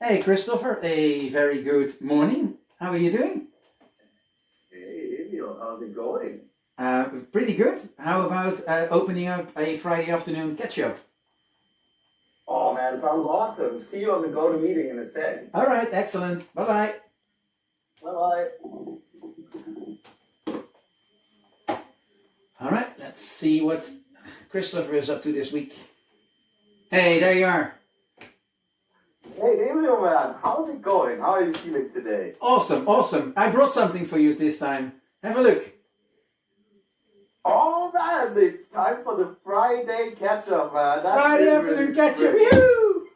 Hey Christopher, a very good morning. How are you doing? Hey, Emil, how's it going? Pretty good. How about opening up a Friday afternoon Ketchup? Oh man, sounds awesome. See you on the go to meeting in a sec. All right, excellent. Bye bye. Bye bye. All right, let's see what Christopher is up to this week. Hey, there you are. Hey, Emil, man, how's it going? How are you feeling today? Awesome, awesome. I brought something for you this time. Have a look. Oh man, it's time for the Friday catch-up, man. That's Friday really, afternoon really Ketchup. great. Yoo-hoo!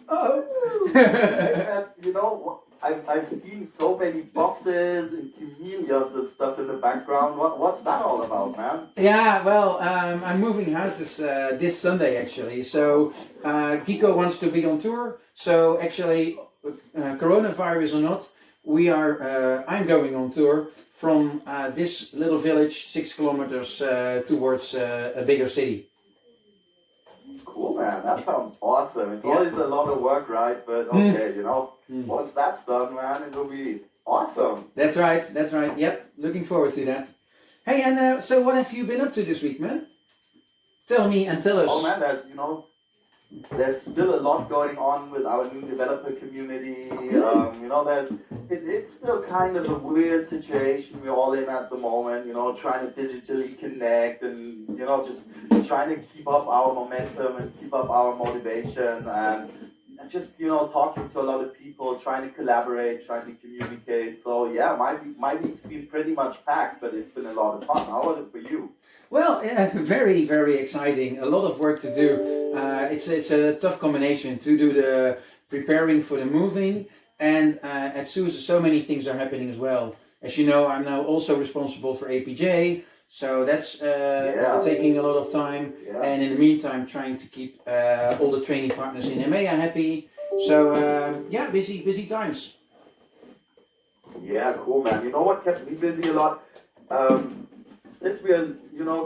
Oh. Hey, man, you know, I've seen so many boxes and chameleons and stuff in the background. What's that all about, man? Yeah, well, I'm moving houses this Sunday actually. So Kiko wants to be on tour. So actually, coronavirus or not, I'm going on tour from this little village 6 kilometers towards a bigger city. Cool, man. That sounds awesome. It's Yeah. always a lot of work, right? But okay, once that's done, man, it'll be awesome. That's right. That's right. Yep. Looking forward to that. Hey, and so what have you been up to this week, man? Tell me and tell us. Oh man, there's still a lot going on with our new developer community. It's still kind of a weird situation we're all in at the moment. Trying to digitally connect and just trying to keep up our momentum and keep up our motivation and just talking to a lot of people, trying to collaborate, trying to communicate. So yeah, my week's been pretty much packed, but it's been a lot of fun. How was it for you? Well, very, very exciting. A lot of work to do. It's a tough combination to do the preparing for the moving, and at SUSE so many things are happening as well. As you know, I'm now also responsible for APJ, so that's taking a lot of time. Yeah. And in the meantime, trying to keep all the training partners in EMEA happy. So busy times. Yeah, cool, man. You know what kept me busy a lot? Since we're,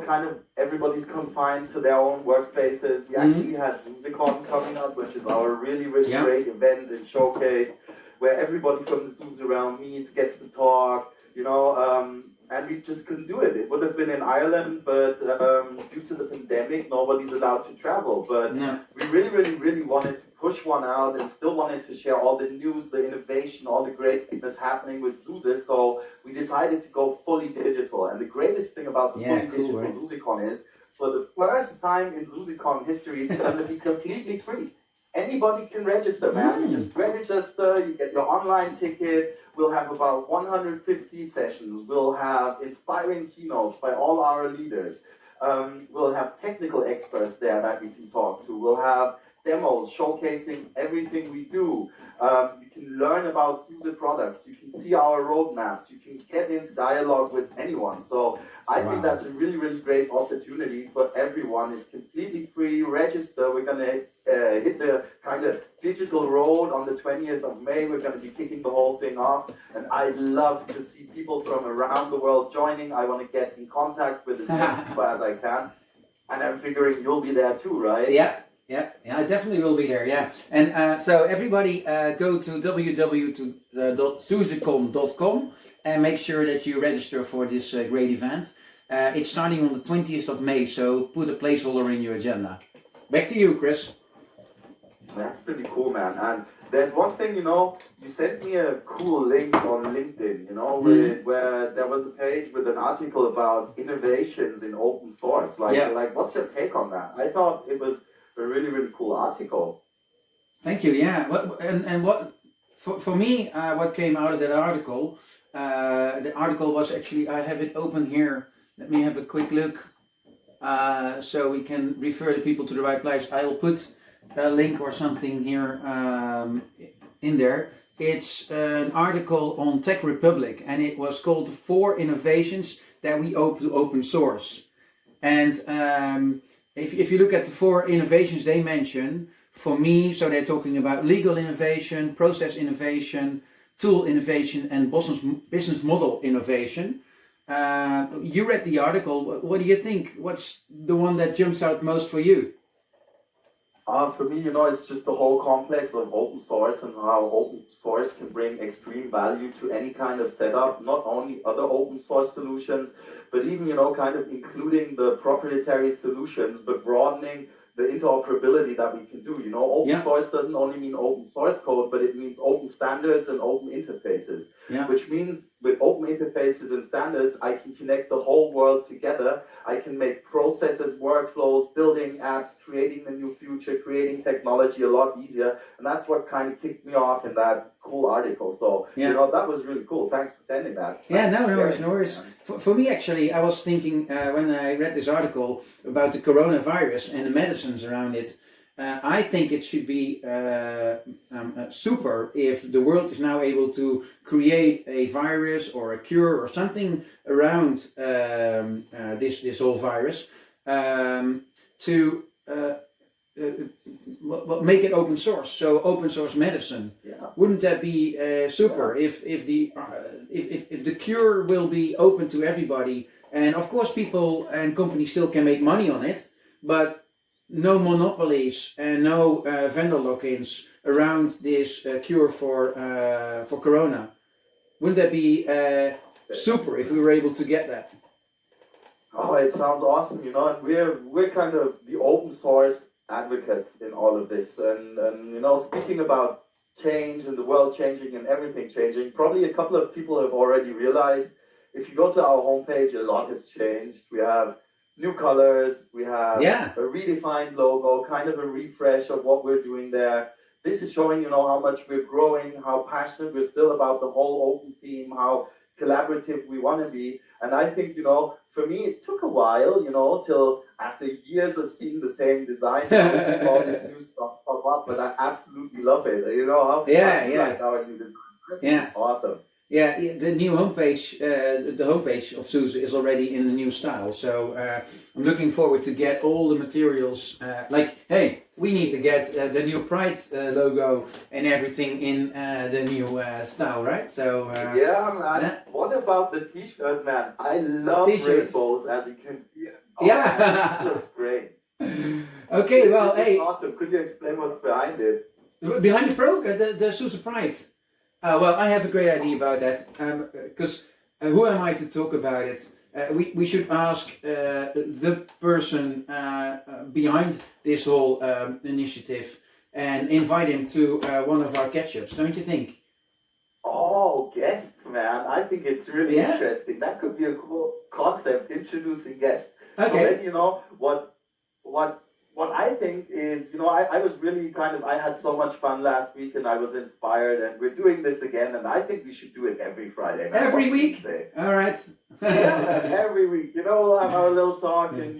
kind of everybody's confined to their own workspaces, we actually had SUSECON coming up, which is our really, really great event and showcase where everybody from the SUSE realm meets, gets to talk, and we just couldn't do it. It would have been in Ireland, but due to the pandemic, nobody's allowed to travel. But we really, really, really wanted to push one out and still wanted to share all the news, the innovation, all the greatness happening with SUSE. So we decided to go fully digital. And the greatest thing about the fully digital SUSECON is, for the first time in SUSECON history, it's going to be completely free. Anybody can register, man. You just register, you get your online ticket. We'll have about 150 sessions. We'll have inspiring keynotes by all our leaders. We'll have technical experts there that we can talk to. We'll have demos showcasing everything we do. You can learn about SUSE products. You can see our roadmaps. You can get into dialogue with anyone. So I think that's a really, really great opportunity for everyone. It's completely free. Register. We're going to hit the kind of digital road on the 20th of May. We're going to be kicking the whole thing off. And I'd love to see people from around the world joining. I want to get in contact with as many people as I can. And I'm figuring you'll be there too, right? Yeah, I definitely will be there, yeah. And so everybody go to www.susecon.com and make sure that you register for this great event. It's starting on the 20th of May, so put a placeholder in your agenda. Back to you, Chris. That's pretty cool, man. And there's one thing, you sent me a cool link on LinkedIn, where there was a page with an article about innovations in open source. Like what's your take on that? I thought it was a really, really cool article. Thank you. Yeah. What for me, what came out of that article? The article was actually, I have it open here. Let me have a quick look, so we can refer the people to the right place. I'll put a link or something here in there. It's an article on TechRepublic, and it was called 4 Innovations that we owe to open source. And if you look at the 4 innovations they mention, for me, so they're talking about legal innovation, process innovation, tool innovation, and business model innovation. You read the article. What do you think? What's the one that jumps out most for you? For me, it's just the whole complex of open source and how open source can bring extreme value to any kind of setup, not only other open source solutions, but even, kind of including the proprietary solutions, but broadening the interoperability that we can do. Open Yeah, source doesn't only mean open source code, but it means open standards and open interfaces, yeah, which means with open interfaces and standards, I can connect the whole world together. I can make processes, workflows, building apps, creating the new future, creating technology a lot easier. And that's what kind of kicked me off in that cool article. So, yeah. that was really cool. Thanks for attending that. Yeah, Thanks no, for no worries, sharing no it, worries. man. For me, actually, I was thinking when I read this article about the coronavirus and the medicines around it, I think it should be super if the world is now able to create a virus or a cure or something around this whole virus to make it open source. So open source medicine. Yeah. Wouldn't that be super if the cure will be open to everybody? And of course, people and companies still can make money on it, but no monopolies and no vendor lock-ins around this cure for corona. Wouldn't that be super if we were able to get that? Oh, it sounds awesome, and we're kind of the open source advocates in all of this. And speaking about change and the world changing and everything changing, probably a couple of people have already realized if you go to our homepage, a lot has changed. We have new colors, we have Yeah, a redefined logo, kind of a refresh of what we're doing there. This is showing, how much we're growing, how passionate we're still about the whole open theme, how collaborative we want to be. And I think, for me, it took a while, till after years of seeing the same design, seeing all this new stuff pop up, but I absolutely love it. How yeah, do you yeah, like our new design? I think yeah. it's awesome. Yeah, the new homepage, the homepage of SUSE is already in the new style. So I'm looking forward to get all the materials. Like, hey, we need to get the new Pride logo and everything in the new style, right? So Yeah, man. yeah, What about the t-shirt, man? I love t-shirts. rainbows, as you can see. Oh, man, this Yeah. looks great. Okay, well, This is hey, awesome. Could you explain what's behind it? behind the pro, the SUSE Pride. Well, I have a great idea about that. Because who am I to talk about it? We should ask the person behind this whole initiative and invite him to one of our Ketchups, don't you think? Oh, guests, man. I think it's really Yeah? interesting. That could be a cool concept, introducing guests. So Okay. then, what I think is, I was really I had so much fun last week and I was inspired and we're doing this again and I think we should do it every Friday, man. Every What do you week? say? All right. Yeah, man, every week. We'll have our little talk and,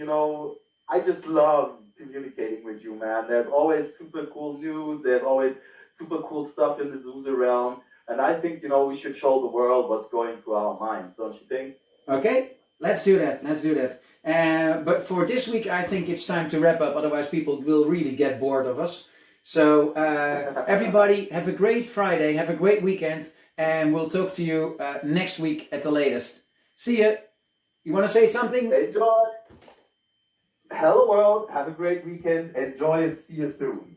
I just love communicating with you, man. There's always super cool news. There's always super cool stuff in the SUSE realm. And I think, we should show the world what's going through our minds, don't you think? Okay, let's do that. Let's do that. But for this week, I think it's time to wrap up. Otherwise, people will really get bored of us. So, everybody, have a great Friday. Have a great weekend. And we'll talk to you next week at the latest. See ya. You want to say something? Enjoy. Hello, world. Have a great weekend. Enjoy and see you soon.